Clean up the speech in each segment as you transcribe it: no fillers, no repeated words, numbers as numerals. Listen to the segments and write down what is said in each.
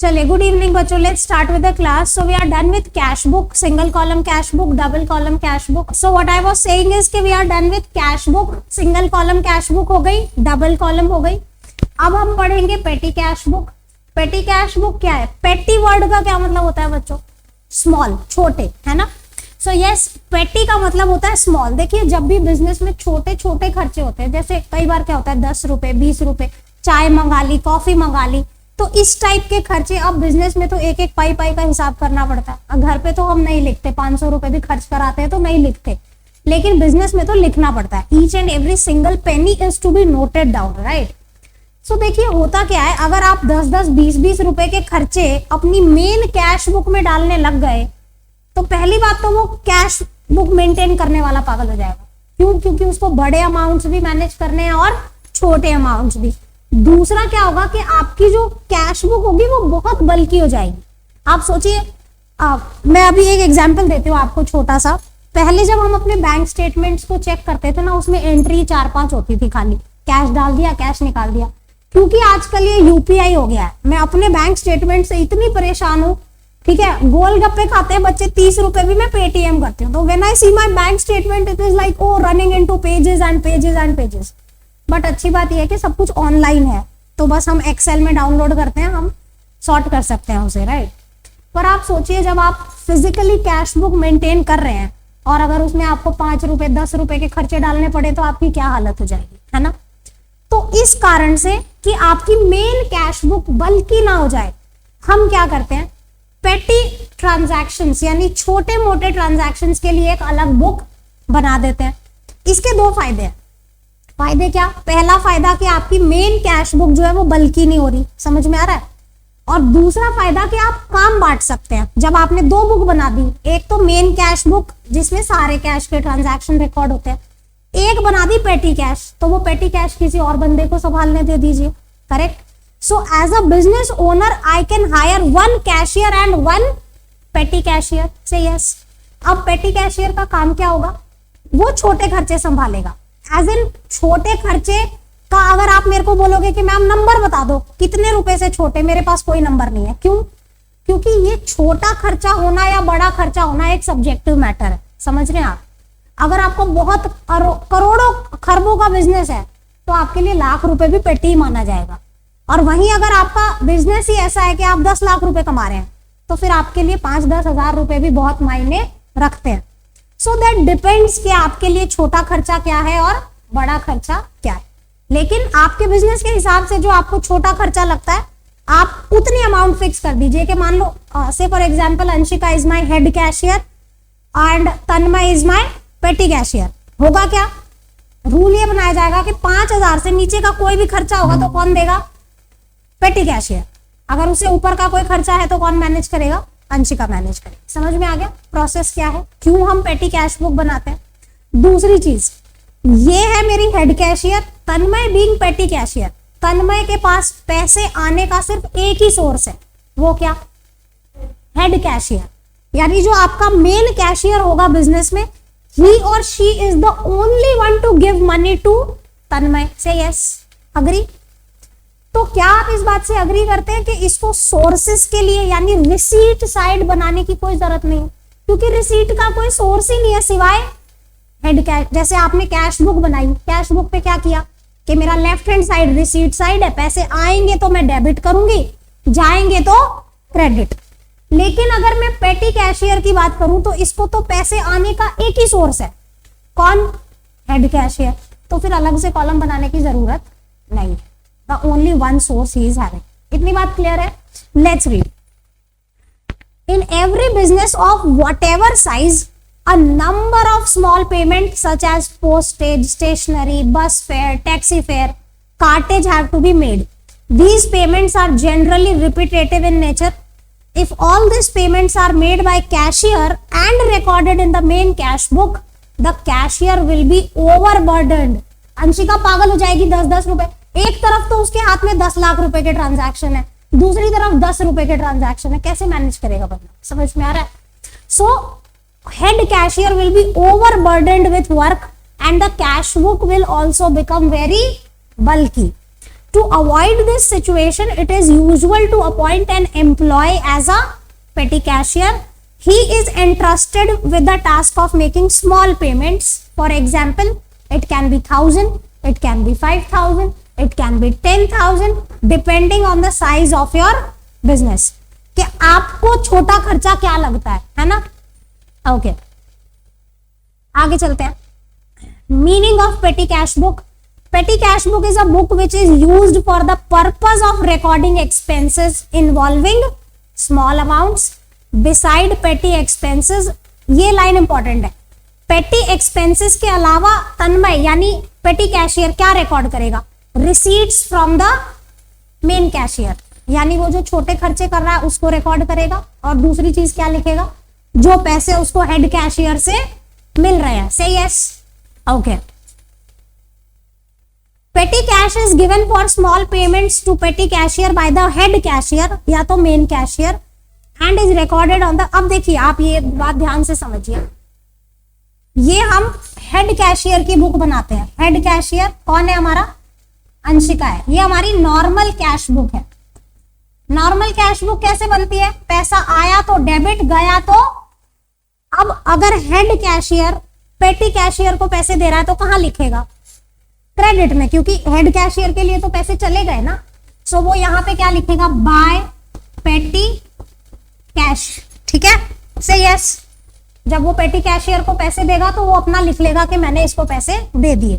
चलिए, good evening बच्चों, let's start with the class. So we are done with cash book, single column cash book, double column cash book. So what I was saying is कि we are done with cash book. Single column cash book हो गई, double column हो गई. अब हम पढ़ेंगे पेटी cash book. पेटी कैश बुक क्या है? पेटी वर्ड का क्या मतलब होता है बच्चों? स्मॉल, छोटे, है ना. सो यस, पेटी का मतलब होता है स्मॉल. देखिए, जब भी बिजनेस में छोटे छोटे खर्चे होते हैं, जैसे कई बार क्या होता है 10 रुपए 20 रुपए, चाय मंगा ली, कॉफी मंगा ली, तो इस टाइप के खर्चे अब बिजनेस में तो एक एक पाई पाई का हिसाब करना पड़ता है. घर पे तो हम नहीं लिखते, 500 रुपए भी खर्च कराते हैं तो नहीं लिखते, लेकिन बिजनेस में तो लिखना पड़ता है. Each and every single penny is to be noted down, right. So देखिए, होता क्या है, अगर आप 10-10 20-20 रुपए के खर्चे अपनी मेन कैश बुक में डालने लग गए, तो पहली बात तो वो कैश बुक मेंटेन करने वाला पागल हो जाएगा. क्यों? क्योंकि उसको बड़े अमाउंट्स भी मैनेज करने हैं और छोटे अमाउंट्स भी. दूसरा क्या होगा कि आपकी जो कैश बुक होगी वो बहुत बल्कि हो जाएगी. आप सोचिए, मैं अभी एक एग्जांपल देती हूँ आपको छोटा सा. पहले जब हम अपने बैंक स्टेटमेंट्स को चेक करते थे ना, उसमें एंट्री 4-5 होती थी, खाली कैश डाल दिया, कैश निकाल दिया. क्योंकि आजकल ये यूपीआई हो गया है, मैं अपने बैंक स्टेटमेंट से इतनी परेशान हूँ. ठीक है, गोलगप्पे खाते हैं बच्चे 30 रुपए भी मैं पेटीएम करती हूँ. तो when I see my bank statement it is like oh running into pages and pages and pages. But अच्छी बात यह है कि सब कुछ ऑनलाइन है, तो बस हम एक्सेल में डाउनलोड करते हैं, हम सॉर्ट कर सकते हैं उसे, राइट. पर आप सोचिए, जब आप फिजिकली कैश बुक मेंटेन कर रहे हैं और अगर उसमें आपको 5 रुपए 10 रुपए के खर्चे डालने पड़े तो आपकी क्या हालत हो जाएगी, है ना. तो इस कारण से कि आपकी मेन कैश बुक बल्कि ना हो जाए, हम क्या करते हैं, पेटी ट्रांजैक्शंस यानी छोटे मोटे ट्रांजैक्शंस के लिए एक अलग बुक बना देते हैं. इसके 2 फायदे हैं. फायदे क्या? पहला फायदा कि आपकी मेन कैश बुक जो है वो बल्कि नहीं हो रही, समझ में आ रहा है. और दूसरा फायदा कि आप काम बांट सकते हैं. जब आपने 2 बुक बना दी, एक तो मेन कैश बुक जिसमें सारे कैश के ट्रांजैक्शन रिकॉर्ड होते हैं, एक बना दी पेटी कैश, तो वो पेटी कैश किसी और बंदे को संभालने दे दीजिए, correct. So as a business owner I can hire 1 cashier and 1 petty cashier. से यस. अब पेटी कैशियर का काम क्या होगा? वो छोटे खर्चे संभालेगा. एज इन छोटे खर्चे का अगर आप मेरे को बोलोगे कि मैम नंबर बता दो कितने रुपए से छोटे, मेरे पास कोई नंबर नहीं है. क्यों? क्योंकि ये छोटा खर्चा होना या बड़ा खर्चा होना एक सब्जेक्टिव मैटर है, समझ रहे हैं आप. अगर आपको बहुत करोड़ों खरबों का बिजनेस है तो आपके लिए लाख रुपए भी पेटी ही माना जाएगा. और वहीं अगर आपका बिजनेस ही ऐसा है कि आप 10 लाख रुपए कमा रहे हैं, तो फिर आपके लिए 5-10 हजार रुपए भी बहुत मायने रखते हैं. सो दैट डिपेंड्स कि आपके लिए छोटा खर्चा क्या है और बड़ा खर्चा क्या है. लेकिन आपके बिजनेस के हिसाब से जो आपको छोटा खर्चा लगता है, आप उतनी अमाउंट फिक्स कर दीजिए कि मान लो से for example Anshika is my head cashier and Tanmay is my पेटी कैशियर. होगा क्या? रूल ये बनाया जाएगा कि 5000 से नीचे का कोई भी खर्चा होगा तो कौन देगा? पेटी कैशियर. अगर उससे ऊपर का कोई खर्चा है तो कौन मैनेज करेगा? अंशिका मैनेज करेगी. समझ में आ गया प्रोसेस क्या है, क्यों हम पेटी कैश बुक बनाते हैं. दूसरी चीज, ये है मेरी हेड कैशियर, तन्मय बीइंग पेटी कैशियर. तन्मय के पास पैसे आने का सिर्फ एक ही सोर्स है, वो क्या? Head cashier. यानी जो आपका मेन कैशियर होगा बिजनेस में, ही और she is the only one to give money to Tanmay. Say yes, agree. तो क्या आप इस बात से अग्री करते हैं कि इसको सोर्सेस के लिए यानी रिसीट साइड बनाने की कोई जरूरत नहीं है, क्योंकि रिसीट का कोई सोर्स ही नहीं है सिवाय हेड कैश. जैसे आपने कैश बुक बनाई, कैश बुक पे क्या किया कि मेरा left hand side receipt side है, पैसे आएंगे तो मैं डेबिट करूंगी, जाएंगे तो क्रेडिट. लेकिन अगर मैं पेटी कैशियर की बात करूं तो इसको तो पैसे आने का एक ही सोर्स है, कौन? Head cashier. तो फिर अलग से कॉलम बनाने की जरूरत नहीं है. The only one source he is having. इतनी बात क्लियर है? Let's read. In every business of whatever size, a number of small payments such as postage, stationery, bus fare, taxi fare, cartage have to be made. These payments are generally repetitive in nature. If all these payments are made by cashier and recorded in the main cash book, the cashier will be overburdened. Anshika पागल हो जाएगी 10-10 रुपए. एक तरफ तो उसके हाथ में 10 लाख रुपए के ट्रांजैक्शन है, दूसरी तरफ 10 रुपए के ट्रांजैक्शन है, कैसे मैनेज करेगा बंदा? समझ में आ रहा है? So head cashier will be overburdened with work and the cash book will also become very bulky. To avoid this situation, it is usual to appoint an employee as a petty cashier. He is entrusted with the task of making small payments. For example, it can be 1,000, it can be 5,000, it can be 10,000, depending on the size of your business. कि आपको छोटा खर्चा क्या लगता है ना? Okay, आगे चलते हैं. Meaning of petty cash book. Petty cash book is a book which is used for the purpose of recording expenses involving small amounts. Beside petty expenses, ये लाइन इंपॉर्टेंट है. petty expenses के अलावा तन्मय यानी petty cashier क्या record करेगा? Receipts from the main cashier, यानी वो जो छोटे खर्चे कर रहा है उसको रिकॉर्ड करेगा. और दूसरी चीज क्या लिखेगा? जो पैसे उसको हेड कैशियर से मिल रहे हैं. Say yes. Okay. Petty cash is given for small payments to petty cashier by the head cashier या तो main cashier and is recorded on the. अब देखिए, आप ये बात ध्यान से समझिए. ये हम हेड कैशियर की बुक बनाते हैं. हेड कैशियर कौन है? हमारा अंशिका है. ये हमारी नॉर्मल कैश बुक है. नॉर्मल कैश बुक कैसे बनती है? पैसा आया तो डेबिट, गया तो. अब अगर हेड कैशियर पेटी कैशियर को पैसे दे रहा है तो कहां लिखेगा? क्रेडिट में, क्योंकि हेड कैशियर के लिए तो पैसे चले गए ना. सो वो यहां पे क्या लिखेगा? Bye petty cash. ठीक है, से यस. जब वो पेटी कैशियर को पैसे देगा तो वो अपना लिख लेगा कि मैंने इसको पैसे दे दिए.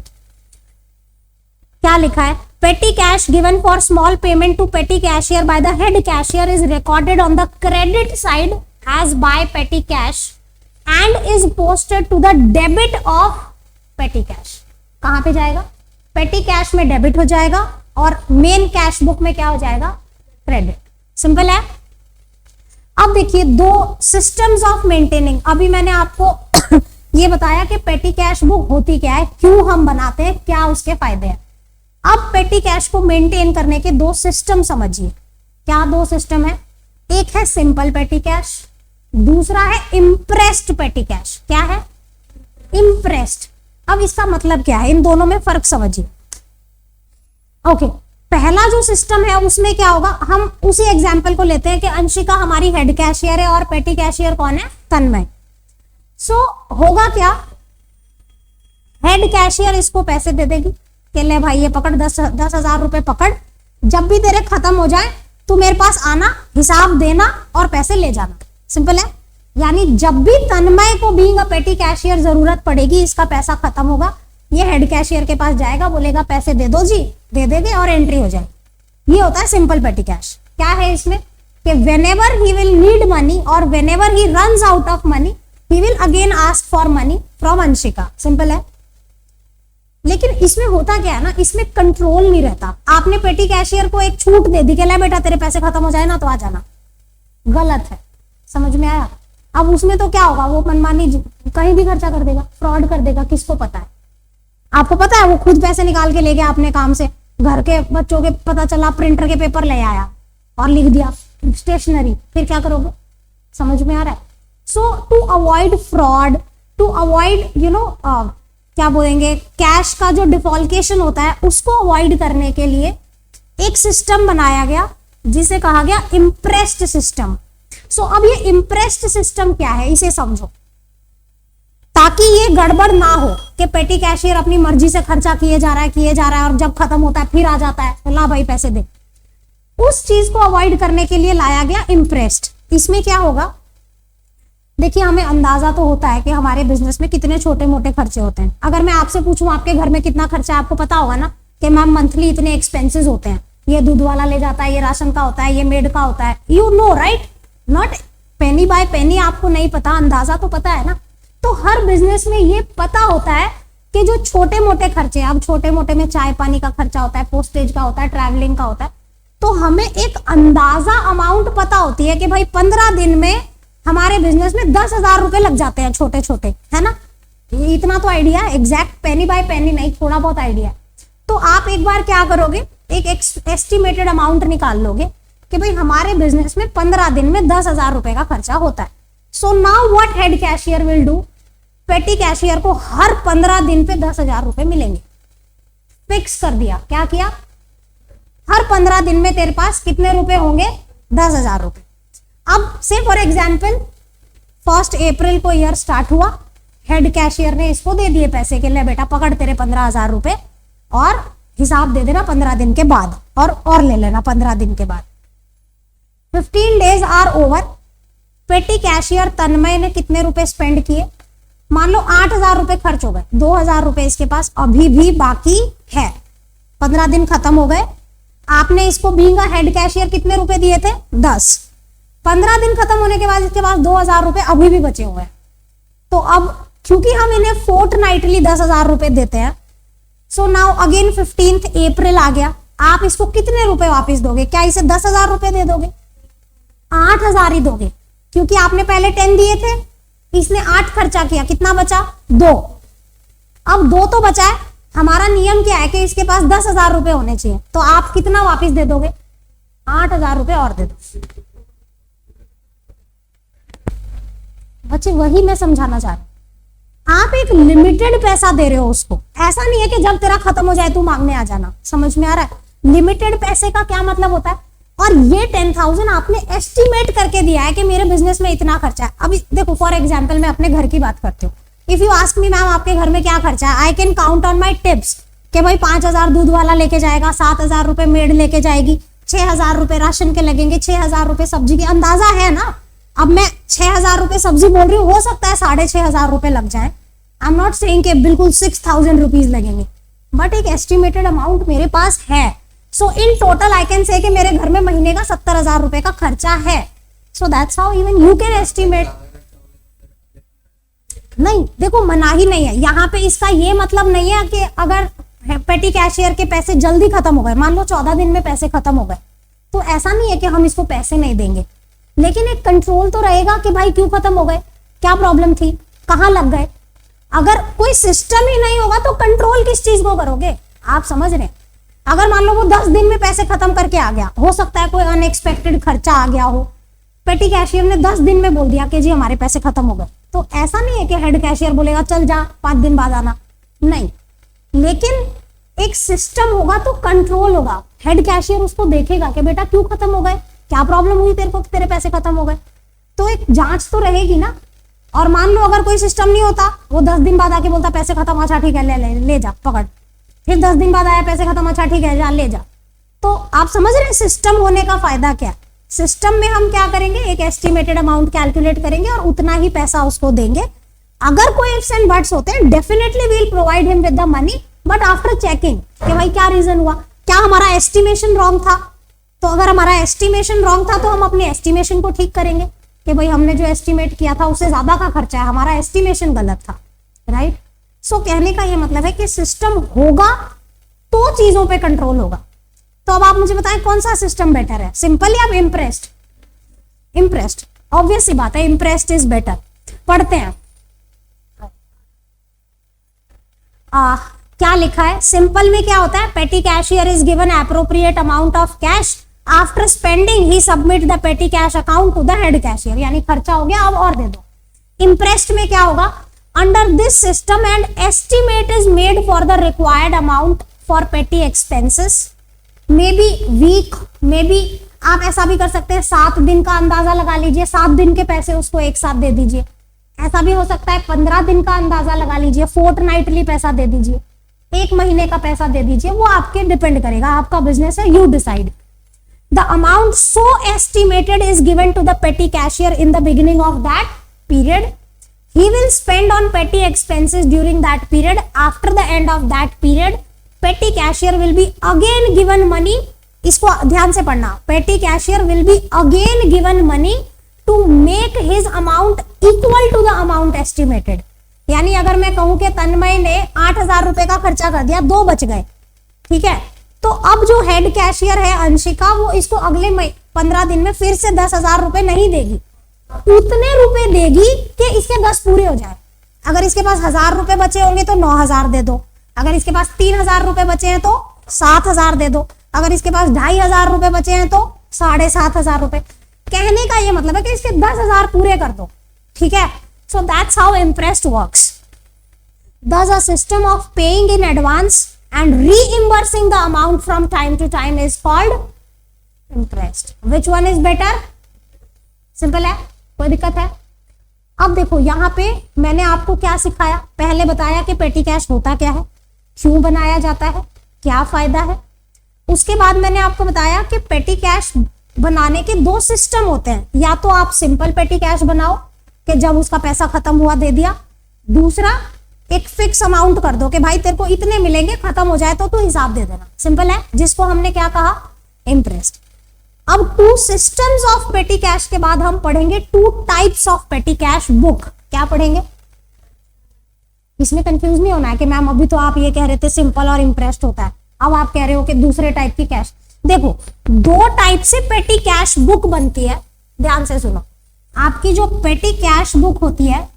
क्या लिखा है? Petty cash given for small payment to petty cashier by the head cashier is recorded on the credit side as by petty cash and is posted to the debit of petty cash. कहां पे जाएगा? पेटी cash में debit हो जाएगा और main cash book में क्या हो जाएगा? क्रेडिट. सिंपल है. अब देखिए, दो सिस्टम्स ऑफ मेंटेनिंग. अभी मैंने आपको ये बताया कि पेटी कैश बुक होती क्या है, क्यों हम बनाते हैं, क्या उसके फायदे हैं. अब पेटी कैश को मेंटेन करने के दो सिस्टम समझिए. क्या दो सिस्टम है? एक है सिंपल पेटी कैश, दूसरा है इम्प्रेस्ड पेटी कैश. क्या है? इम्प्रेस्ड. अब इसका मतलब क्या है? इन दोनों में फर्क समझिए. ओके, पहला जो सिस्टम है उसमें क्या होगा? हम उसी एग्जांपल को लेते हैं कि अंशिका हमारी हेड कैशियर है और पेटी कैशियर कौन है? तन्मय. सो होगा क्या? हेड कैशियर इसको पैसे दे देगी कि ले भाई ये पकड़, 10,000 रुपए पकड़, जब भी तेरे खत्म हो जाए तू मेरे पास आना, हिसाब देना और पैसे ले जाना. सिंपल है. यानी जब भी तन्मय को बीइंग अ पेटी कैशियर जरूरत पड़ेगी, इसका पैसा खत्म होगा, ये हेड कैशियर के पास जाएगा, बोलेगा पैसे दे दो जी, दे देंगे और एंट्री हो जाएगी. ये होता है सिंपल पेटी कैश. क्या है इसमें? कि whenever he will need money और whenever he runs out of money, he will again ask for money from Anshika. Simple है. लेकिन इसमें होता क्या है ना, इसमें कंट्रोल नहीं रहता. आपने पेटी कैशियर को एक छूट दे दी कि ले बेटा तेरे पैसे खत्म हो जाए ना तो आ जाना. गलत है. समझ में आया? अब उसमें तो क्या होगा? वो मनमानी कहीं भी खर्चा कर देगा, फ्रॉड कर देगा. किसको पता है? आपको पता है? वो खुद पैसे निकाल के ले गया अपने काम से, घर के बच्चों के पता चला प्रिंटर के पेपर ले आया और लिख दिया स्टेशनरी. फिर क्या करोगे? समझ में आ रहा है? So to avoid fraud, to avoid क्या बोलेंगे, कैश का जो डिफॉल्केशन होता है उसको अवॉइड करने के लिए एक सिस्टम बनाया गया जिसे कहा गया इम्प्रेस्ड सिस्टम. सो अब ये इम्प्रेस्ड सिस्टम क्या है, इसे समझो, ताकि ये गड़बड़ ना हो कि पेटी कैशियर अपनी मर्जी से खर्चा किए जा रहा है और जब खत्म होता है फिर आ जाता है तो ला भाई पैसे दे. उस चीज को अवॉइड करने के लिए लाया गया इम्प्रेस्ड. इसमें क्या होगा? देखिए, हमें अंदाजा तो होता है कि हमारे बिजनेस में कितने छोटे मोटे खर्चे होते हैं. अगर मैं आपसे पूछूं आपके घर में कितना खर्चा है, आपको पता होगा ना कि मैम मंथली इतने एक्सपेंसेस होते हैं, ये दूध वाला ले जाता है, ये राशन का होता है, ये मेड का होता है. You know right? Not penny by penny आपको नहीं पता, अंदाजा तो पता है ना. तो हर बिजनेस में ये पता होता है कि जो छोटे मोटे खर्चे, अब छोटे मोटे में चाय पानी का खर्चा होता है, पोस्टेज का होता है, ट्रैवलिंग का होता है, तो हमें एक अंदाजा अमाउंट पता होती है कि भाई 15 दिन में हमारे बिजनेस में 10,000 रुपए लग जाते हैं छोटे छोटे, है ना. इतना तो आइडिया, एग्जैक्ट पेनी बाय पेनी नहीं, थोड़ा बहुत आइडिया. तो आप एक बार क्या करोगे, एक एस्टिमेटेड अमाउंट निकाल लोगे कि भाई हमारे बिजनेस में 15 दिन में 10,000 रुपए का खर्चा होता है. So now what head cashier will do, पेटी कैशियर को हर 15 दिन पे 10,000 रुपए मिलेंगे. फिक्स कर दिया. क्या किया? हर 15 दिन में तेरे पास कितने रुपए होंगे? 10,000 रुपए। अब से फॉर एग्जाम्पल 1 अप्रैल को ईयर स्टार्ट हुआ, हेड कैशियर ने इसको दे दिए पैसे के, ले बेटा पकड़ तेरे 15,000 रुपए और हिसाब दे देना 15 दिन के बाद, और ले लेना 15 दिन के बाद। 15 डेज आर ओवर। पेटी कैशियर तन्मय ने कितने रुपए स्पेंड किए? मान लो 8,000 रुपए खर्च हो गए, 2,000 रुपए इसके पास अभी भी बाकी है। 15 दिन खत्म हो गए, आपने इसको भींगा हेड कैशियर कितने रुपए दिए थे? 10। 15 दिन खत्म होने के बाद इसके पास 2,000 रुपए अभी भी बचे हुए हैं। तो अब क्योंकि हम इन्हें फोर्टनाइटली 10,000 रुपए देते हैं, सो नाउ अगेन 15 अप्रैल आ गया, आप इसको कितने रुपए वापस दोगे? क्या इसे 10,000 रुपए दे दोगे? 8,000 ही दोगे, क्योंकि आपने पहले 10 दिए थे, इसने 8 खर्चा किया, कितना बचा? 2। अब 2 तो बचा है, हमारा नियम क्या है कि इसके पास 10,000 रुपए होने चाहिए, तो आप कितना वापस दे दोगे? 8,000 रुपए और दे दो। बच्चे वही मैं समझाना चाह रही हूं, आप एक लिमिटेड पैसा दे रहे हो उसको, ऐसा नहीं है कि जब तेरा खत्म हो जाए तू मांगने आ जाना। समझ में आ रहा है? लिमिटेड पैसे का क्या मतलब होता है? और ये 10,000 आपने एस्टिमेट करके दिया है कि मेरे बिजनेस में इतना खर्चा है। अभी देखो फॉर एग्जांपल मैं अपने घर की बात करती हूँ। If you ask me ma'am आपके घर में क्या खर्चा है, I can count on my tips कि भाई 5,000 दूध वाला लेके जाएगा, 7,000 रुपए मेड लेके जाएगी, 6,000 रुपए राशन के लगेंगे, 6,000 रुपए सब्जी के, अंदाजा है ना। अब मैं 6,000 रुपए सब्जी बोल रही हूँ, हो सकता है 6,500 रुपए लग जाए। आई एम नॉट सेइंग कि बिल्कुल 6,000 रुपीज लगेंगे, बट एक एस्टिमेटेड अमाउंट मेरे पास है। सो in total I can say कि मेरे घर में महीने का 70,000 रुपए का खर्चा है। So that's how even you can estimate. नहीं देखो मनाही नहीं है यहाँ पे, इसका ये मतलब नहीं है कि अगर पेटी कैशियर के पैसे जल्दी खत्म हो गए, मान लो 14 दिन में पैसे खत्म हो गए, तो ऐसा नहीं है कि हम इसको पैसे नहीं देंगे, लेकिन एक कंट्रोल तो रहेगा कि भाई क्यों खत्म हो गए, क्या प्रॉब्लम थी, कहाँ लग गए। अगर कोई सिस्टम ही नहीं होगा तो कंट्रोल किस चीज को करोगे? आप समझ रहे हैं? अगर मान लो वो 10 दिन में पैसे खत्म करके आ गया, हो सकता है कोई अनएक्सपेक्टेड खर्चा आ गया हो, पेटी कैशियर ने 10 दिन में बोल दिया कि जी हमारे पैसे खत्म हो गए, तो ऐसा नहीं है कि हेड कैशियर बोलेगा चल जा 5 दिन बाद आना, नहीं। लेकिन एक सिस्टम होगा तो कंट्रोल होगा, हेड कैशियर उसको देखेगा कि बेटा क्यों खत्म हो गए, क्या प्रॉब्लम हुई तेरे को, तेरे पैसे खत्म हो गए, तो एक जांच तो रहेगी ना। और मान लो अगर कोई सिस्टम नहीं होता, वो 10 दिन बाद आके बोलता पैसे खत्म, अच्छा ठीक है ले जा पकड़, फिर 10 दिन बाद आया पैसे खत्म, अच्छा ठीक है जा ले जा। तो आप समझ रहे हैं सिस्टम होने का फायदा क्या? सिस्टम में हम क्या करेंगे, एक एस्टिमेटेड अमाउंट कैलकुलेट करेंगे और उतना ही पैसा उसको देंगे। अगर कोई इफ्स एंड बट्स होते हैं, definitely we will provide him with the money, but after checking कि भाई क्या रीजन हुआ, क्या हमारा एस्टिमेशन रॉन्ग था। तो अगर हमारा एस्टिमेशन रॉन्ग था तो हम अपने एस्टिमेशन को ठीक करेंगे कि भाई हमने जो एस्टिमेट किया था उससे ज्यादा का खर्चा है, हमारा एस्टिमेशन गलत था, राइट। सो कहने का ये मतलब है कि सिस्टम होगा तो चीजों पे कंट्रोल होगा। तो अब आप मुझे बताएं कौन सा सिस्टम बेटर है, सिंपल या इम्प्रेस्ड? इम्प्रेस्ड, ऑब्वियस सी बात है, इम्प्रेस्ड इज बेटर। पढ़ते हैं क्या लिखा है। सिंपल में क्या होता है, petty cashier is given appropriate amount of cash, after spending he submit the petty cash account to the head cashier, यानी खर्चा हो गया अब और दे दो। इम्प्रेस्ड में क्या होगा, under this system and estimate is made for the required amount for पेटी expenses, may be weak, may be आप ऐसा भी कर सकते हैं 7 दिन का अंदाजा लगा लीजिए, 7 दिन के पैसे उसको एक साथ दे दीजिए। ऐसा भी हो सकता है 15 दिन का अंदाजा लगा लीजिए, फोर्टनाइटली पैसा दे दीजिए, 1 महीने का पैसा दे दीजिए, वो आपके डिपेंड करेगा, आपका बिजनेस है, you decide. The amount so estimated is given to the petty cashier in the beginning of that period. He will spend on petty expenses during that period. After the end of that period, petty cashier will be again given money. इसको ध्यान से पढ़ना, petty cashier will be again given money to make his amount equal to the amount estimated. यानी अगर मैं कहूं कि तन्मय ने 8,000 रुपए का खर्चा कर दिया, 2 बच गए, ठीक है, तो अब जो हेड कैशियर है अंशिका, वो इसको अगले 15 दिन में फिर से 10,000 रुपए नहीं देगी, उतने रुपए देगी कि इसके 10 पूरे हो जाए। अगर इसके पास 1,000 रुपए बचे होंगे तो 9,000 दे दो, अगर इसके पास 3,000 रुपए बचे हैं तो 7,000 दे दो, अगर इसके पास 2,500 रुपए बचे हैं तो 7,500 रुपए। कहने का ये मतलब है कि इसके 10,000 पूरे कर दो, ठीक है। So that's how impressed works. Thus a system of paying in advance and reimbursing the amount from time to time is called interest. Which one is better? Simple है, कोई दिक्कत है? अब देखो यहाँ पे मैंने आपको क्या सिखाया, पहले बताया कि पेटी कैश होता क्या है, क्यों बनाया जाता है, क्या फायदा है। उसके बाद मैंने आपको बताया कि पेटी कैश बनाने के दो सिस्टम होते हैं, या तो आप सिंपल पेटी कैश बनाओ कि जब उसका पैसा खत्म हुआ दे दिया, दूसरा एक फिक्स अमाउंट कर दो कि भाई तेरे को इतने मिलेंगे, खत्म हो जाए तो तू हिसाब दे देना, सिंपल है, जिसको हमने क्या कहा, इंटरेस्ट। अब two systems of petty cash के बाद हम पढ़ेंगे two types of petty cash book. क्या पढ़ेंगे? इसमें कंफ्यूज नहीं होना है कि मैम अभी तो आप ये कह रहे थे सिंपल और इंटरेस्ट होता है, अब आप कह रहे हो कि दूसरे टाइप की कैश। देखो दो टाइप से पेटी कैश बुक बनती है, ध्यान से सुनो। आपकी जो पेटी कैश बुक होती है,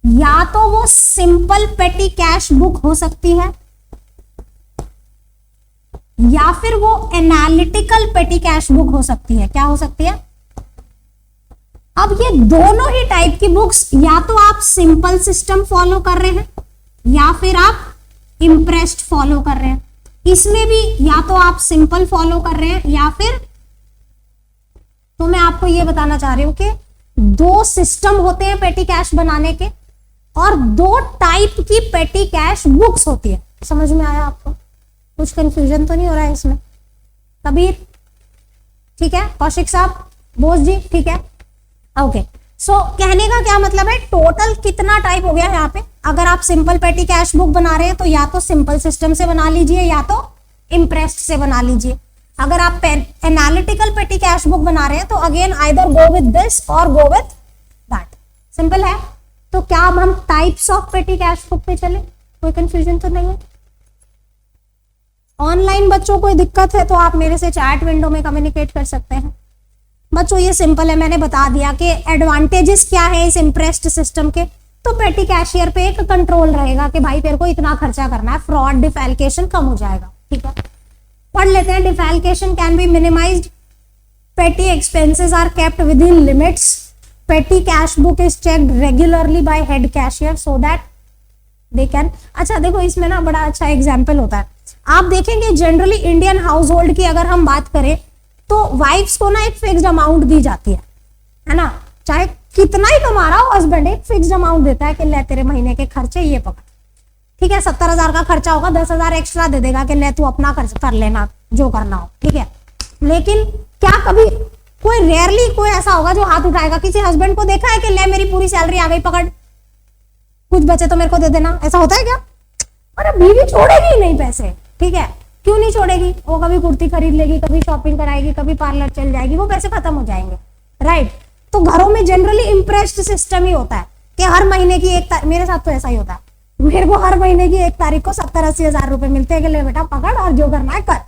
या तो वो सिंपल पेटी कैश बुक हो सकती है, या फिर वो एनालिटिकल पेटी कैश बुक हो सकती है। क्या हो सकती है? अब ये दोनों ही टाइप की बुक्स, या तो आप सिंपल सिस्टम फॉलो कर रहे हैं, या फिर आप इम्प्रेस्ड फॉलो कर रहे हैं। इसमें भी या तो आप सिंपल फॉलो कर रहे हैं, या फिर, तो मैं आपको ये बताना चाह रही हूं कि दो सिस्टम होते हैं पेटी कैश बनाने के, और दो टाइप की पेटी कैश बुक्स होती है। समझ में आया आपको? कुछ कंफ्यूजन तो नहीं हो रहा है इसमें? कबीर ठीक है, कौशिक साहब, बोस जी ठीक है, ओके। सो कहने का क्या मतलब है, टोटल कितना टाइप हो गया यहाँ पे। अगर आप सिंपल पेटी कैश बुक बना रहे हैं तो या तो सिंपल सिस्टम से बना लीजिए, या तो इम्प्रेस्ड से बना लीजिए। अगर आप एनालिटिकल पेटी कैश बुक बना रहे हैं तो again either go with this और गो विद दैट, सिंपल है। तो क्या अब हम types of petty cash book पे चले? कोई कंफ्यूजन तो नहीं है? ऑनलाइन बच्चों कोई दिक्कत है तो आप मेरे से चैट विंडो में कम्युनिकेट कर सकते हैं। बच्चों ये सिंपल है, मैंने बता दिया कि एडवांटेजेस क्या है इस इम्प्रेस्ड सिस्टम के। तो पेटी कैशियर पे एक कंट्रोल रहेगा कि भाई तेरे को इतना खर्चा करना है, फ्रॉड डिफेल्केशन कम हो जाएगा। ठीक है, पढ़ लेते हैं। Defalcation can be minimized, petty expenses are kept within limits, petty cash book is checked regularly by head cashier so that they can. अच्छा देखो इसमें ना बड़ा अच्छा एग्जाम्पल होता है, आप देखेंगे जनरली इंडियन हाउस होल्ड की अगर हम बात करें तो वाइफ्स को ना एक फिक्स्ड अमाउंट दी जाती है ना, चाहे कितना ही कमा रहा हो हस्बैंड, एक फिक्स्ड अमाउंट देता है कि ले तेरे महीने के खर्चे ये पकड़। ठीक है, 70,000 का खर्चा होगा, 10,000 एक्स्ट्रा दे देगा कि ले तू अपना खर्च कर लेना जो करना हो। ठीक है, लेकिन क्या कभी कोई रेयरली कोई ऐसा होगा जो हाथ उठाएगा? किसी हस्बैंड को देखा है कि ले मेरी पूरी सैलरी आ गई, पकड़ कुछ बचे तो मेरे को दे देना, ऐसा होता है क्या? अरे बीवी छोड़ेगी ही नहीं पैसे। ठीक है, क्यों नहीं छोड़ेगी? वो कभी कुर्ती खरीद लेगी, कभी शॉपिंग कराएगी, कभी पार्लर चल जाएगी, वो पैसे खत्म हो जाएंगे, राइट। तो घरों में जनरली इम्प्रेस्ड सिस्टम ही होता है कि हर महीने की मेरे साथ तो ऐसा ही होता है, मेरे को हर महीने की 1 तारीख को 70-80 हजार रुपए मिलते हैं कि ले बेटा पकड़ और जो करना है कर।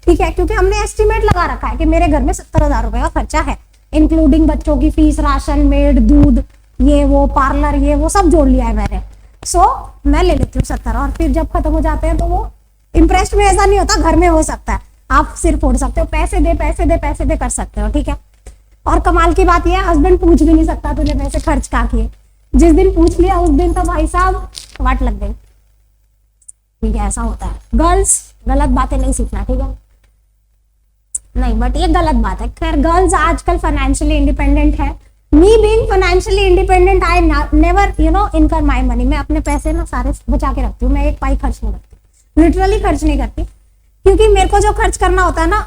ठीक है, क्योंकि हमने एस्टिमेट लगा रखा है कि मेरे घर में 70,000 रुपए का खर्चा है, इंक्लूडिंग बच्चों की फीस, राशन, मेड, दूध, ये वो, पार्लर, ये वो सब जोड़ लिया है मैंने। सो मैं ले लेती हूँ 70, और फिर जब खत्म हो जाते हैं तो वो इंप्रेस्ड में ऐसा नहीं होता, घर में हो सकता है, आप सिर फोड़ सकते हो, पैसे दे पैसे दे पैसे दे कर सकते हो। ठीक है, और कमाल की बात यह है हस्बैंड पूछ भी नहीं सकता तूने पैसे खर्च कहाँ किए। जिस दिन पूछ लिया उस दिन तो भाई साहब वाट लग गई। ठीक है, ऐसा होता है। गर्ल्स गलत बातें नहीं सीखना, ठीक है, नहीं बट ये गलत बात है। खैर गर्ल्स आजकल फाइनेंशियली इंडिपेंडेंट है। Me being financially independent I never इनकर माई मनी। मैं अपने पैसे ना सारे बचा के रखती हूँ, मैं एक पाई खर्च नहीं करती, लिटरली खर्च नहीं करती, क्योंकि मेरे को जो खर्च करना होता है ना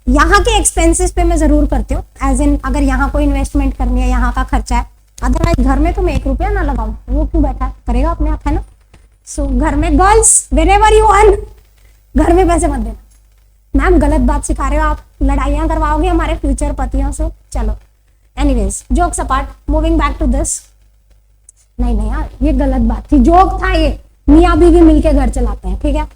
यहाँ के एक्सपेंसेस पे मैं जरूर करती हूँ, एज इन अगर यहाँ कोई इन्वेस्टमेंट करनी है, यहाँ का खर्चा है। अदरवाइज घर में तो मैं 1 रुपया ना लगाऊं, वो क्यों बैठा करेगा अपने आप, है ना। सो घर में गर्ल्स व्हेनेवर यू अर्न, घर में पैसे मत देना। मैम गलत बात सिखा रहे हो आप, लड़ाइयां करवाओगे हमारे फ्यूचर पतियों से। चलो anyways, jokes apart, moving back to this. नहीं नहीं यार ये गलत बात थी, जोक था ये, मियाँ बीवी मिलके घर चलाते हैं। ठीक है,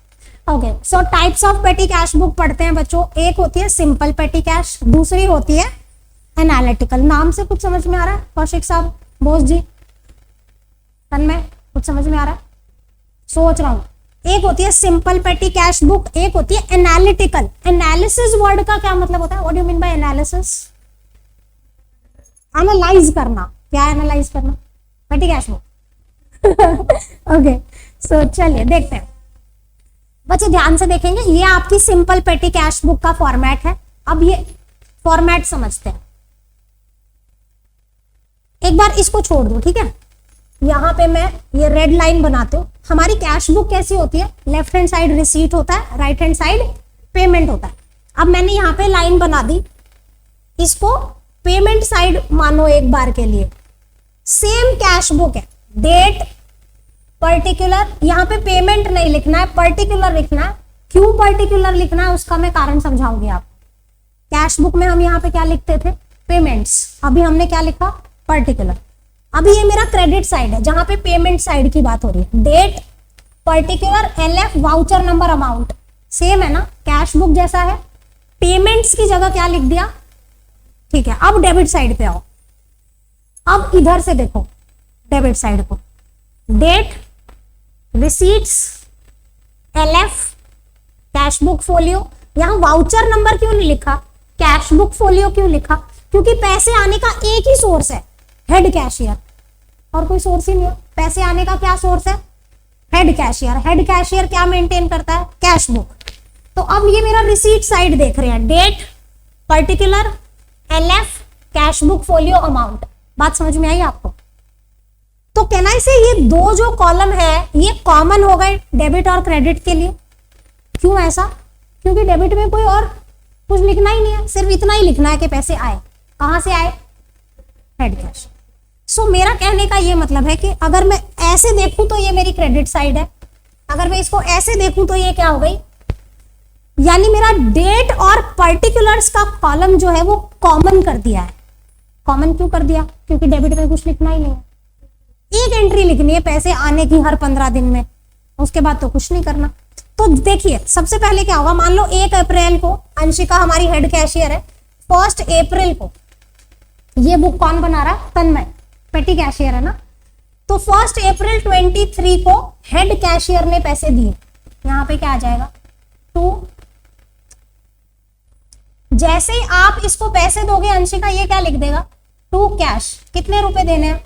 okay. So types of petty cash book पढ़ते हैं बच्चों। एक होती है सिंपल पेटी कैश, दूसरी होती है एनालिटिकल। नाम से कुछ समझ में आ रहा है कौशिक साहब, बोस जी, तन्मय, कुछ समझ में आ रहा है? सोच रहा हूं। एक होती है सिंपल पेटी कैश बुक, एक होती है एनालिटिकल। एनालिसिस वर्ड का क्या मतलब होता है? What do you mean by analysis? Analyse करना। क्या एनालाइज करना? पेटी कैश बुक। ओके, सो चलिए देखते हैं। बच्चे ध्यान से देखेंगे, ये आपकी सिंपल पेटी कैश बुक का फॉर्मेट है। अब ये फॉर्मेट समझते हैं। एक बार इसको छोड़ दो, ठीक है। यहां पे मैं ये रेड लाइन बनाती हूँ। हमारी कैश बुक कैसी होती है, लेफ्ट हैंड साइड रिसीट होता है, राइट हैंड साइड पेमेंट होता है। अब मैंने यहाँ पे लाइन बना दी, इसको पेमेंट साइड मानो एक बार के लिए। सेम कैश बुक है, डेट पर्टिकुलर, यहाँ पे पेमेंट नहीं लिखना है, पर्टिकुलर लिखना है। क्यों पर्टिकुलर लिखना है उसका मैं कारण समझाऊंगी आपको। कैश बुक में हम यहाँ पे क्या लिखते थे, पेमेंट्स, अभी हमने क्या लिखा, पर्टिकुलर। अभी ये मेरा क्रेडिट साइड है जहां पे पेमेंट साइड की बात हो रही है। Date particular, LF voucher number amount, same है ना, कैश बुक जैसा है। पेमेंट्स की जगह क्या लिख दिया, ठीक है। अब डेबिट साइड पे आओ, अब इधर से देखो डेबिट साइड को, date, receipts, LF, cash book folio. यहां वाउचर नंबर क्यों नहीं लिखा, कैश बुक फोलियो क्यों लिखा, क्योंकि पैसे आने का एक ही सोर्स है, हेड कैशियर, और कोई सोर्स ही नहीं है। पैसे आने का क्या सोर्स है, हेड कैशियर। हेड कैशियर क्या मेंटेन करता है, कैश बुक। तो अब ये मेरा रिसीट साइड देख रहे हैं, date particular, LF, cash book folio, amount. बात समझ में आई आपको। तो कहना है से ये दो जो कॉलम है ये कॉमन हो गए डेबिट और क्रेडिट के लिए। क्यों ऐसा, क्योंकि डेबिट में कोई और कुछ लिखना ही नहीं है, सिर्फ इतना ही लिखना है कि पैसे आए, कहां से आए, हेड कैश। सो मेरा कहने का ये मतलब है कि अगर मैं ऐसे देखूं तो ये मेरी क्रेडिट साइड है, अगर मैं इसको ऐसे देखूं तो ये क्या हो गई, यानी मेरा डेट और पर्टिकुलर्स का कॉलम जो है वो कॉमन कर दिया है। कॉमन क्यों कर दिया, क्योंकि डेबिट में कुछ लिखना ही नहीं है, एक एंट्री लिखनी है पैसे आने की हर 15 दिन में, उसके बाद तो कुछ नहीं करना। तो देखिए सबसे पहले क्या होगा, मान लो 1 अप्रैल को अंशिका हमारी हेड कैशियर है, 1 अप्रैल को ये बुक कौन बना रहा है, तन्मय, पेटी कैशियर है ना। तो 1 अप्रैल 23 को हेड कैशियर ने पैसे दिए, यहां पे क्या आ जाएगा, 2। जैसे ही आप इसको पैसे दोगे अंशिका ये क्या लिख देगा, 2 कैश। कितने रुपए देने हैं,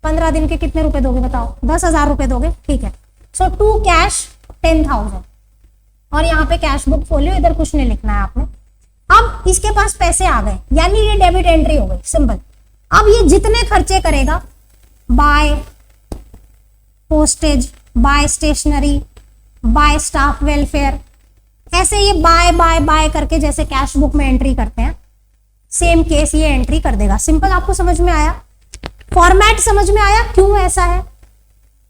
15 दिन के कितने रुपए दोगे बताओ, 10,000 रुपए दोगे, ठीक है। सो 2 कैश 10,000, और यहाँ पे कैश बुक फोलियो, इधर कुछ नहीं लिखना है आपने। अब इसके पास पैसे आ गए, यानी ये डेबिट एंट्री हो गई, सिंपल। अब ये जितने खर्चे करेगा, by postage, by stationery, by staff welfare, ऐसे ये बाय बाय बाय करके जैसे कैश बुक में एंट्री करते हैं, सेम केस ये एंट्री कर देगा। सिंपल, आपको समझ में आया, फॉर्मेट समझ में आया क्यों ऐसा है।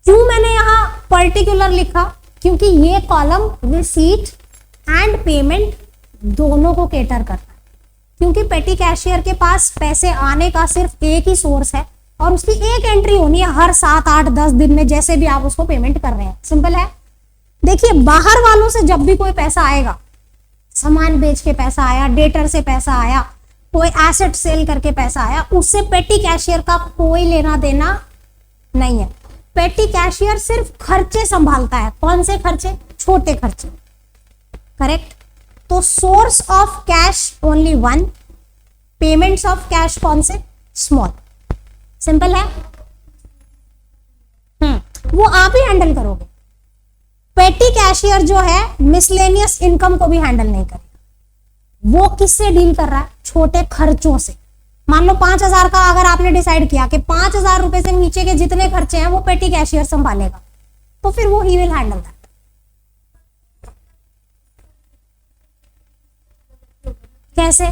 क्यों मैंने यहां पर्टिकुलर लिखा, क्योंकि ये कॉलम रिसीट एंड पेमेंट दोनों को केटर करता है। क्योंकि पेटी कैशियर के पास पैसे आने का सिर्फ एक ही सोर्स है और उसकी एक एंट्री होनी है हर 7, 8, 10 दिन में, जैसे भी आप उसको पेमेंट कर रहे हैं। सिंपल है। देखिए बाहर वालों से जब भी कोई पैसा आएगा, सामान बेच के पैसा आया, डेटर से पैसा आया, कोई एसेट सेल करके पैसा आया, उससे पेटी कैशियर का कोई लेना देना नहीं है। पेटी कैशियर सिर्फ खर्चे संभालता है। कौन से खर्चे, छोटे खर्चे, करेक्ट। तो source of cash only one, payments of cash कौन से, स्मॉल। सिंपल है। वो आप ही हैंडल करोगे। पेटी कैशियर जो है मिसलेनियस इनकम को भी हैंडल नहीं करेगा। वो किससे डील कर रहा है, छोटे खर्चों से। मान लो 5,000 का अगर आपने डिसाइड किया कि 5,000 रुपए से नीचे के जितने खर्चे हैं वो पेटी कैशियर संभालेगा, तो फिर वो ही विल हैंडल दैट। कैसे,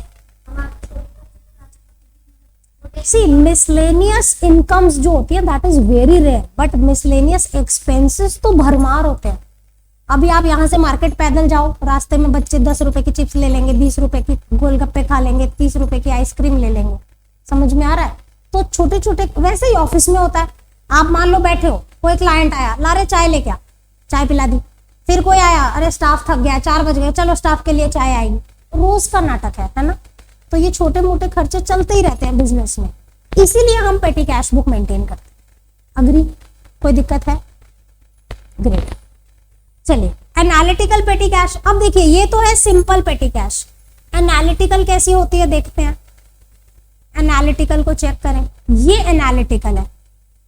सी मिसलेनियस इनकम्स जो होती है that is very rare, but miscellaneous expenses तो भरमार होते हैं। अभी आप यहाँ से मार्केट पैदल जाओ, रास्ते में बच्चे 10 रुपए की चिप्स ले लेंगे, 20 रुपए की गोलगप्पे खा लेंगे, 30 रुपए की आइसक्रीम ले लेंगे। समझ में आ रहा है। तो छोटे छोटे, वैसे ही ऑफिस में होता है। आप मान लो बैठे हो, कोई क्लाइंट आया, ला रहे चाय लेके आ, चाय पिला दी। फिर कोई आया, अरे स्टाफ थक गया, 4 बज गए, चलो स्टाफ के लिए चाय आएगी। रोज का नाटक है ना। तो ये छोटे मोटे खर्चे चलते ही रहते हैं बिजनेस में, इसीलिए हम पेटी कैश बुक मेंटेन करते हैं। अग्री, कोई दिक्कत है, ग्रेट। चलिए एनालिटिकल पेटी कैश। अब देखिए ये तो है सिंपल पेटी कैश, एनालिटिकल कैसी होती है देखते हैं। एनालिटिकल को चेक करें, ये एनालिटिकल है।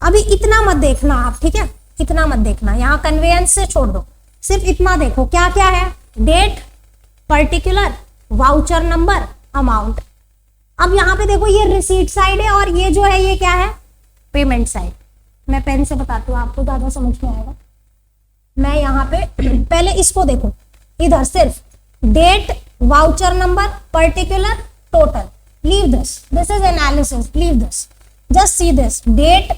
अभी इतना मत देखना आप, ठीक है, इतना मत देखना, यहाँ कन्वेयंस से छोड़ दो। सिर्फ इतना देखो क्या क्या है, date, particular, voucher number, amount. अब यहाँ पे देखो ये रिसीट साइड है और ये जो है ये क्या है, पेमेंट साइड। मैं पेन से बताती हूँ आपको ज्यादा समझ में आएगा। मैं यहाँ पे पहले इसको देखो, इधर सिर्फ date, voucher number, particular, total, leave this is analysis, leave this, just see this, date,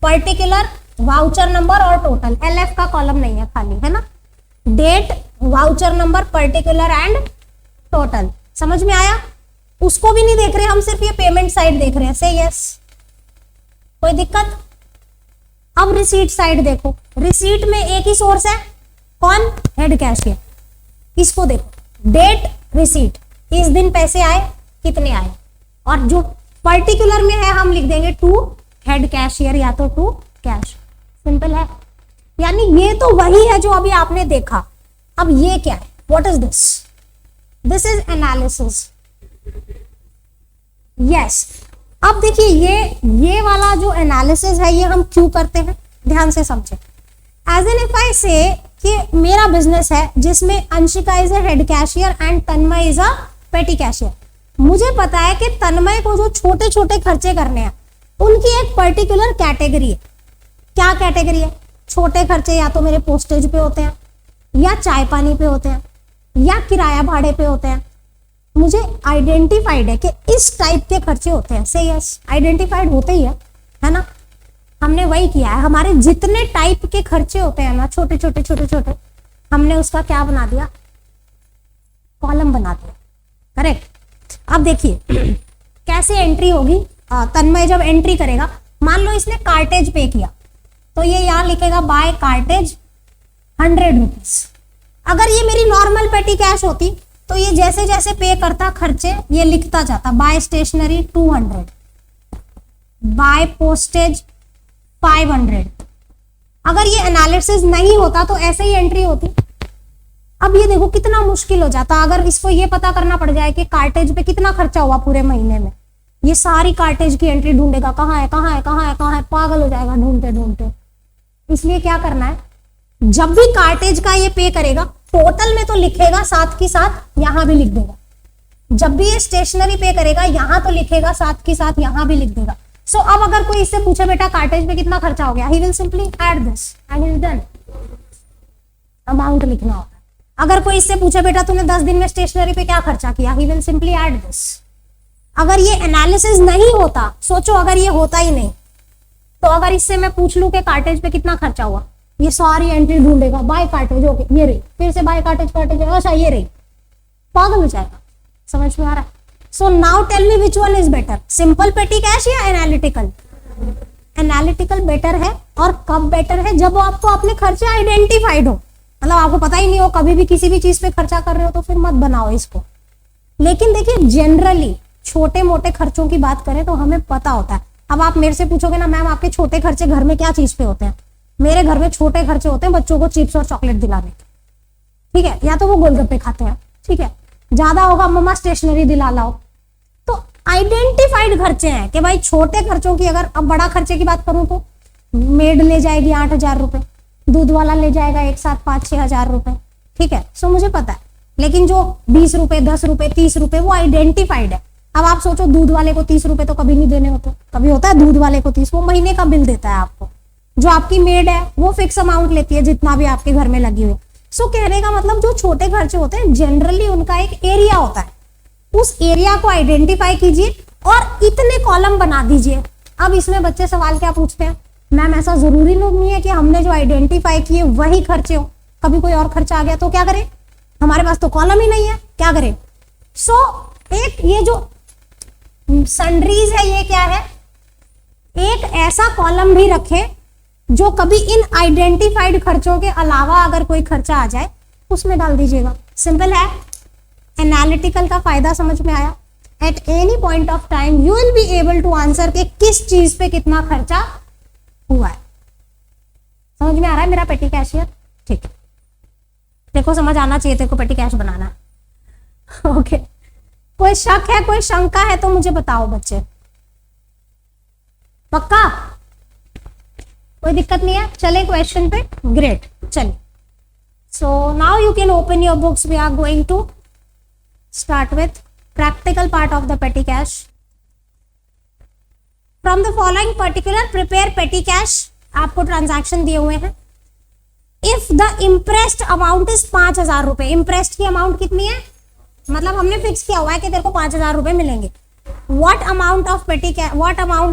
particular, voucher number और टोटल। एलएफ का कॉलम नहीं है खाली, है ना, date, voucher number, particular and total. समझ में आया? उसको भी नहीं देख रहे हम, सिर्फ ये पेमेंट साइड देख रहे हैं। से यस, कोई दिक्कत? अब रिसीट साइड देखो, रिसीट में एक ही सोर्स है, कौन? Head cashier. इसको देखो, डेट, रिसीट, इस दिन पैसे आए, कितने आए, और जो पर्टिकुलर में है हम लिख देंगे टू हेड कैशियर या तो टू कैश। सिंपल है। यानी ये तो वही है जो अभी आपने देखा। अब ये क्या है, what is this? This is analysis. Yes, अब देखिए ये वाला जो एनालिसिस है ये हम क्यों करते हैं, ध्यान से समझे। एज एन इफ आई से कि मेरा बिजनेस है जिसमें Anshika is a head cashier and Tanmay is a पेटी कैशियर। मुझे पता है कि तन्मय को जो छोटे छोटे खर्चे करने हैं उनकी एक पर्टिकुलर कैटेगरी है। क्या कैटेगरी है? छोटे खर्चे या तो मेरे पोस्टेज पे होते हैं, या चाय पानी पे होते हैं, या किराया भाड़े पे होते हैं। मुझे आइडेंटिफाइड है कि इस टाइप के खर्चे होते हैं। से यस, आइडेंटिफाइड होते ही है ना, हमने वही किया है। हमारे जितने टाइप के खर्चे होते हैं ना, छोटे छोटे छोटे छोटे, हमने उसका क्या बना दिया, कॉलम बना दिया। करेक्ट। अब देखिए कैसे एंट्री होगी। तन्मय जब एंट्री करेगा, मान लो इसने कार्टेज पे किया तो ये यहां लिखेगा बाय कार्टेज 100 रुपीज। अगर ये मेरी नॉर्मल पेटी कैश होती तो ये जैसे जैसे पे करता खर्चे ये लिखता जाता, बाय स्टेशनरी 200, बाय पोस्टेज 500। अगर ये एनालिसिस नहीं होता तो ऐसे ही एंट्री होती। अब ये देखो कितना मुश्किल हो जाता अगर इसको ये पता करना पड़ जाए कि कार्टेज पे कितना खर्चा हुआ पूरे महीने में। ये सारी कार्टेज की एंट्री ढूंढेगा, कहाँ है कहाँ है कहाँ है कहाँ है, पागल हो जाएगा ढूंढते ढूंढते। इसलिए क्या करना है, जब भी कार्टेज का ये पे करेगा टोटल में तो लिखेगा, साथ की साथ यहां भी लिख देगा। जब भी ये स्टेशनरी पे करेगा यहां तो लिखेगा, साथ की साथ यहां भी लिख देगा। सो अब अगर कोई इससे पूछे बेटा कार्टेज पे कितना खर्चा हो गया, he will simply add this and is done. Amount लिखना होता है। अगर कोई इससे पूछे बेटा तूने 10 दिन में स्टेशनरी पे क्या खर्चा किया, he will simply add this. अगर ये एनालिसिस नहीं होता, सोचो अगर ये होता ही नहीं, तो अगर इससे मैं पूछ लूं कि कार्टेज पे कितना खर्चा हुआ, ये सारी एंट्री ढूंढेगा, बाय कार्टेज, ओके ये रही, फिर से बाय कार्टेज कार्टेज, अच्छा ये रही, पागल हो जाएगा। समझ में आ रहा है? So now tell me which one is better, simple petty cash या एनालिटिकल? एनालिटिकल बेटर है। और कब बेटर है? जब आपको अपने खर्चे आइडेंटिफाइड हो, मतलब आपको पता ही नहीं हो, कभी भी किसी भी चीज पे खर्चा कर रहे हो तो फिर मत बनाओ इसको। लेकिन देखिए जनरली छोटे मोटे खर्चों की बात करें तो हमें पता होता है। अब आप मेरे से पूछोगे ना मैम आपके छोटे खर्चे घर में क्या चीज पे होते हैं, मेरे घर में छोटे खर्चे होते हैं बच्चों को चिप्स और चॉकलेट दिलाने के, ठीक है, या तो वो गोलगप्पे खाते हैं, ठीक है, ज्यादा होगा मम्मा स्टेशनरी दिला लाओ। तो आइडेंटिफाइड खर्चे हैं कि भाई छोटे खर्चों की, अगर अब बड़ा खर्चे की बात करूं तो मेड ले जाएगी 8,000 रुपए, दूध वाला ले जाएगा एक साथ 5-6 हजार रुपए, ठीक है, सो मुझे पता है। लेकिन जो 20 रुपए 10 रुपए 30 रुपए वो आइडेंटिफाइड है। अब आप सोचो दूध वाले को 30 रुपए तो कभी नहीं देने होते, कभी होता है दूध वाले को 30, वो महीने का बिल देता है आपको। जो आपकी मेड है वो फिक्स अमाउंट लेती है जितना भी आपके घर में लगी हुई। सो कहने का मतलब जो छोटे खर्चे होते हैं जनरली उनका एक एरिया होता है, उस एरिया को आइडेंटिफाई कीजिए और इतने कॉलम बना दीजिए। अब इसमें बच्चे सवाल क्या पूछते हैं, मैम ऐसा जरूरी नहीं है कि हमने जो आइडेंटिफाई किए वही खर्चे हो, कभी कोई और खर्चा आ गया तो क्या करें, हमारे पास तो कॉलम ही नहीं है, क्या करें। सो एक ये जो सन्ड्रीज है ये क्या है, एक ऐसा कॉलम भी रखें जो कभी इन आइडेंटिफाइड खर्चों के अलावा अगर कोई खर्चा आ जाए उसमें डाल दीजिएगा। सिंपल है। एनालिटिकल का फायदा समझ में आया। At any point of time you will be able to answer कि किस चीज पे कितना खर्चा हुआ है। समझ में आ रहा है मेरा पेटी कैशियर? ठीक है, देखो समझ आना चाहिए तेरे को पेटी कैश बनाना। ओके, कोई शक है, कोई शंका है तो मुझे बताओ बच्चे। पक्का? कोई दिक्कत नहीं है? चले क्वेश्चन पे। ग्रेट, चलिए So now you can open your books. We are going to start with practical part of the petty cash. From the following particular prepare petty cash. आपको ट्रांजैक्शन दिए हुए हैं. If the impressed amount is 5,000 रुपए. Impressed की amount कितनी है, मतलब हमने फिक्स किया हुआ है कि तेरे को 5,000 रुपए मिलेंगे. What amount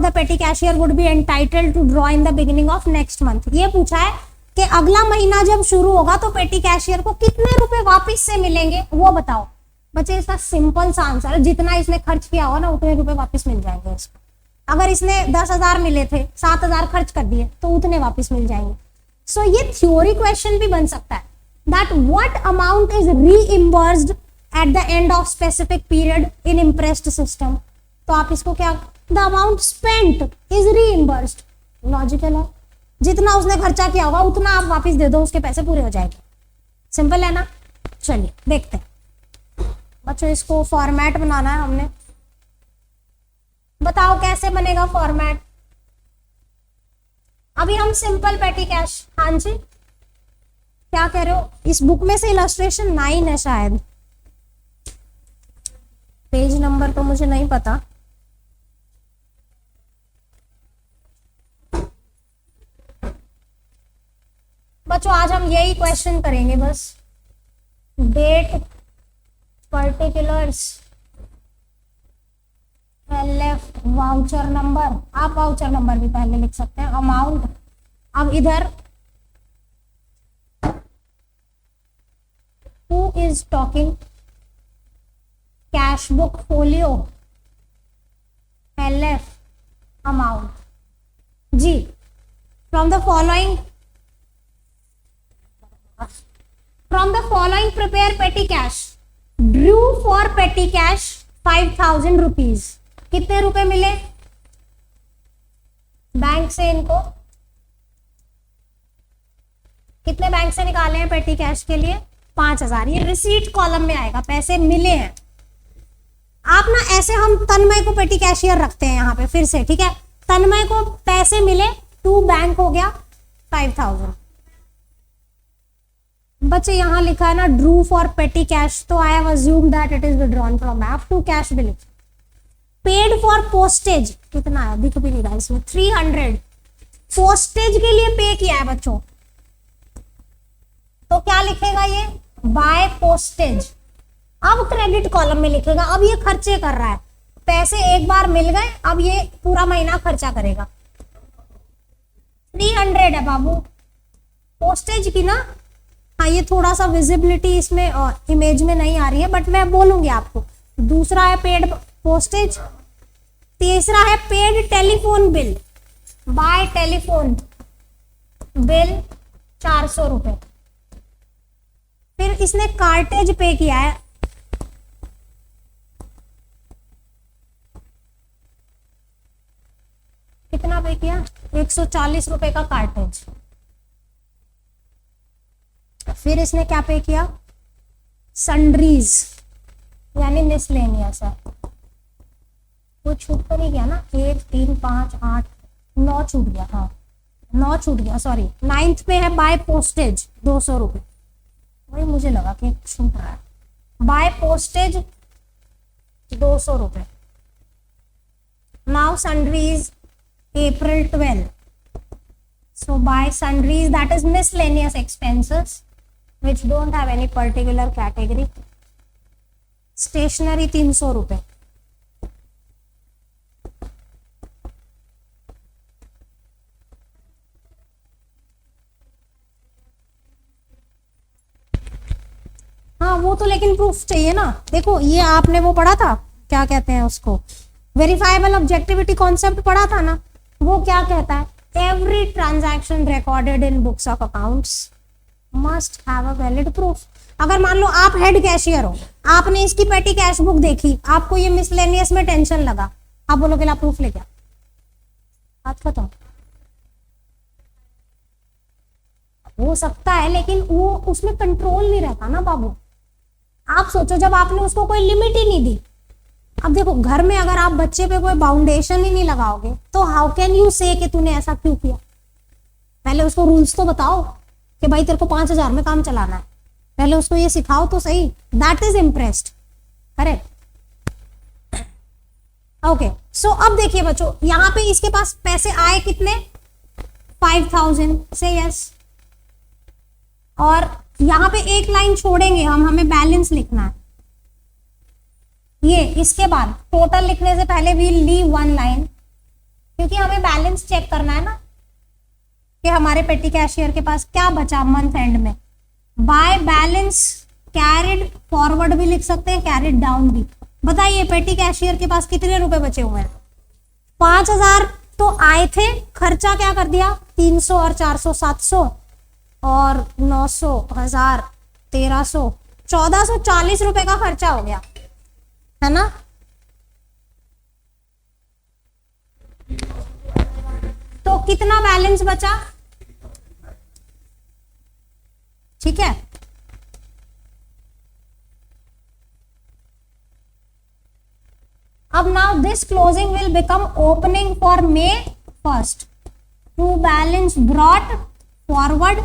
the petty cashier would be entitled to draw in the beginning of next month. ये पूछा है कि अगला महीना जब शुरू होगा तो पेटी कैशियर को कितने रुपए वापस से मिलेंगे, वो बताओ. बच्चे इसका सिंपल सा आंसर है, जितना इसने खर्च किया होगा ना उतने रुपए वापस मिल जाएंगे इसको. अगर इसने 10,000 मिले थे, 7,000 खर्च कर दिए तो उतने वापस मिल जाएंगे. सो ये थ्योरी क्वेश्चन भी बन सकता है. That what amount is reimbursed at the end of specific period in imprest system. तो आप इसको क्या, the amount spent is reimbursed. Logical है, जितना उसने खर्चा किया होगा उतना आप वापस दे दो, उसके पैसे पूरे हो जाएंगे. सिंपल है ना. चलिए देखते हैं बच्चों, इसको फॉर्मेट बनाना है हमने. बताओ कैसे बनेगा फॉर्मेट. अभी हम सिंपल पेटी कैश. हाँ जी क्या कह रहे हो. इस बुक में से इलस्ट्रेशन 9 है शायद, पेज नंबर तो मुझे नहीं पता. बच्चों आज हम यही क्वेश्चन करेंगे बस. Date, particulars, left, voucher number. आप वाउचर नंबर भी पहले लिख सकते हैं. अमाउंट. अब इधर who is talking, cash book folio, LF, amount. जी from the following prepare petty cash. Drew for petty cash 5,000 rupees. कितने रुपए मिले बैंक से इनको, कितने बैंक से निकाले हैं पेटी कैश के लिए, 5,000. ये रिसीट कॉलम में आएगा, पैसे मिले हैं. आप ना ऐसे, हम तन्मय को पेटी कैशियर रखते हैं यहाँ पे फिर से, ठीक है. तन्मय को पैसे मिले, टू बैंक हो गया 5,000. बच्चे यहाँ लिखा है ना ड्रू फॉर पेटी कैश, तो I have assumed that it is withdrawn from app to cash bill. Paid for postage कितना है, दिख भी नहीं रहा इसमें, 300. पोस्टेज के लिए पे किया है बच्चों, तो क्या लिखेगा ये, बाय पोस्टेज. अब क्रेडिट कॉलम में लिखेगा. अब ये खर्चे कर रहा है, पैसे एक बार मिल गए, अब ये पूरा महीना खर्चा करेगा. 300 है बाबू पोस्टेज की ना. हाँ ये थोड़ा सा विजिबिलिटी इसमें इमेज में नहीं आ रही है, बट मैं बोलूंगी आपको. दूसरा है पेड पोस्टेज. तीसरा है paid telephone bill, bye telephone bill 400 रुपए. फिर इसने कार्टेज पे किया है, कितना पे किया, 140 रुपए का कार्टेज. फिर इसने क्या पे किया, सन्ड्रीज यानी मिसलेनियस है. वो छूट तो नहीं गया ना, 1 3 5 8 9 छूट गया. हाँ 9 छूट गया, सॉरी. 9th पे है बाय पोस्टेज 200 रुपए. वही मुझे लगा कि छूट रहा है. बाय पोस्टेज 200 रुपए. Now sundries April 12. So buy sundries, that is miscellaneous expenses which don't have any particular category. Stationery 300 रुपए. हाँ वो तो लेकिन प्रूफ चाहिए ना. देखो ये आपने वो पढ़ा था, क्या कहते हैं उसको, वेरीफाइबल ऑब्जेक्टिविटी कॉन्सेप्ट पढ़ा था ना. वो क्या कहता है, every transaction recorded in books of accounts must have a valid proof. अगर मान लो आप हेड कैशियर हो, आपने इसकी पेटी कैश बुक देखी, आपको ये मिसलेनियस में टेंशन लगा, आप बोलोगे ला प्रूफ लेके आ. बात खत्म. हो सकता है लेकिन वो उसमें कंट्रोल नहीं रहता ना बाबू. आप सोचो जब आपने उसको कोई लिमिट ही नहीं दी. अब देखो घर में अगर आप बच्चे पे कोई बाउंडेशन ही नहीं लगाओगे तो हाउ कैन यू से कि तूने ऐसा क्यों किया. पहले उसको रूल्स तो बताओ. कि भाई तेरे को 5,000 में काम चलाना है, पहले उसको ये सिखाओ तो सही, that is imprest, correct. Okay, so अब देखिए बच्चों, यहाँ पे इसके पास पैसे आए कितने, 5,000 से यस, और यहाँ पे एक लाइन छोड़ेंगे हम, हमें बैलेंस लिखना है। ये इसके बाद टोटल लिखने से पहले वी लीव वन लाइन, क्योंकि हमें बैलेंस चेक करना है ना कि हमारे पेटी कैशियर के पास क्या बचा मंथ एंड में। बाय बैलेंस कैरिड फॉरवर्ड भी लिख सकते हैं, कैरिड डाउन भी। बताइए पेटी कैशियर के पास कितने रुपए बचे हुए हैं, 5,000 तो आए थे, खर्चा क्या कर दिया, 300 और 400 700 और 900 1000 1300 1440 रुपए का खर्चा हो गया, है ना। तो कितना बैलेंस बचा, ठीक है। अब now this closing will become opening for May 1st to balance brought forward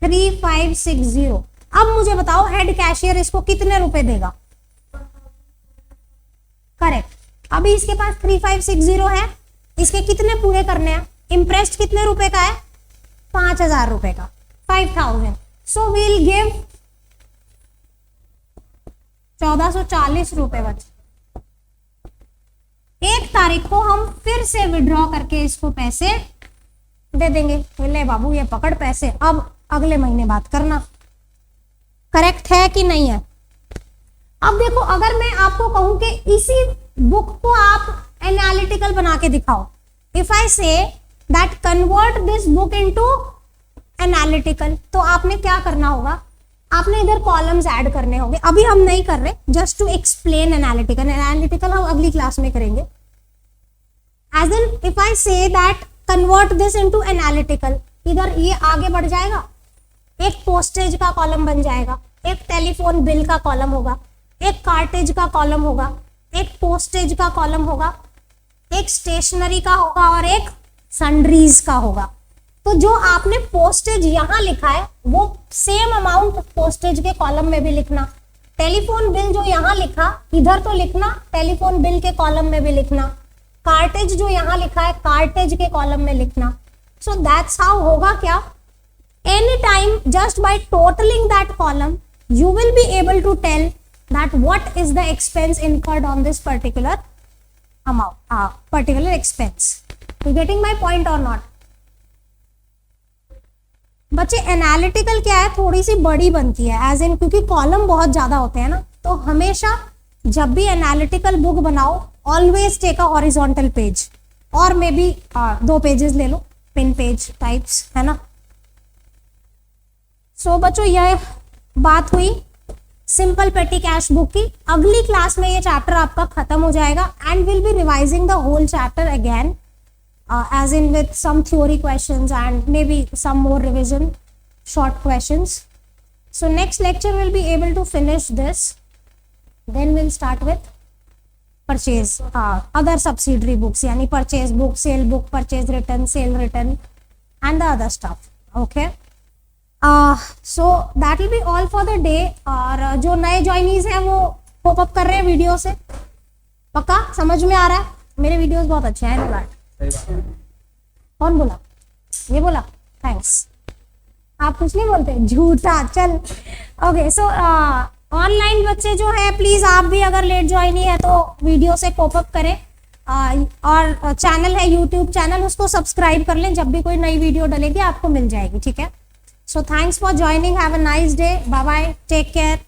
3560। अब मुझे बताओ हेड कैशियर इसको कितने रुपए देगा, करेक्ट। अभी इसके पास 3560 है, इसके कितने पूरे करने हैं, इम्प्रेस्ड कितने रुपए का है, 5,000 रुपए का, 5,000। सो वील गिव 1440 रुपए बचे। 1 तारीख को हम फिर से विड्रॉ करके इसको पैसे दे देंगे, ले बाबू ये पकड़ पैसे, अब अगले महीने बात करना, करेक्ट है कि नहीं है। अब देखो, अगर मैं आपको कहूं कि इसी बुक को आप एनालिटिकल बना के दिखाओ, if I say that convert this book into analytical, तो आपने क्या करना होगा, आपने इधर कॉलम्स ऐड करने होंगे। अभी हम नहीं कर रहे, just to explain analytical, analytical हम अगली क्लास में करेंगे। As in if I say that convert this into analytical, इधर ये आगे बढ़ जाएगा, एक पोस्टेज का कॉलम बन जाएगा, एक टेलीफोन बिल का कॉलम होगा, एक कार्टेज का कॉलम होगा, एक पोस्टेज का कॉलम होगा, एक स्टेशनरी का होगा और एक सन्ड्रीज का होगा। तो जो आपने पोस्टेज यहां लिखा है वो सेम अमाउंट पोस्टेज के कॉलम में भी लिखना, टेलीफोन बिल जो यहां लिखा इधर तो लिखना, टेलीफोन बिल के कॉलम में भी लिखना, कार्टेज जो यहां लिखा है कार्टेज के कॉलम में लिखना। सो दैट्स हाउ होगा क्या, any time just by totalling that column you will be able to tell that what is the expense incurred on this particular amount, particular expense. You getting my point or not? बच्चे analytical क्या है, थोड़ी सी बड़ी बनती है, as in क्योंकि column बहुत ज्यादा होते हैं ना, तो हमेशा जब भी एनालिटिकल बुक बनाओ always take a horizontal page, और मे बी 2 पेजेस ले लो, पिन पेज टाइप्स, है ना। सो बच्चों यह बात हुई सिंपल पेटी कैश बुक की। अगली क्लास में ये चैप्टर आपका खत्म हो जाएगा and will be revising the whole chapter again, as in with some theory questions and maybe some more revision short questions. So next lecture we'll be able to finish this, then we'll start with purchase, other subsidiary books, yani purchase book, sale book, purchase return, sale return and the other stuff. Okay, so that will be all for the day. और जो नए joinees हैं वो pop up कर रहे हैं video से, पक्का समझ में आ रहा है, मेरे वीडियोस बहुत अच्छे हैं। कौन बोला, ये बोला, थैंक्स। आप कुछ नहीं बोलते, झूठा, चल। ओके, सो ऑनलाइन बच्चे जो है प्लीज आप भी अगर लेट ज्वाइन है तो वीडियो से पॉप अप करें, और चैनल है यूट्यूब चैनल, उसको सब्सक्राइब कर लें, जब भी कोई नई वीडियो डलेगी आपको मिल जाएगी, ठीक है। So thanks for joining, have a nice day, bye bye, take care.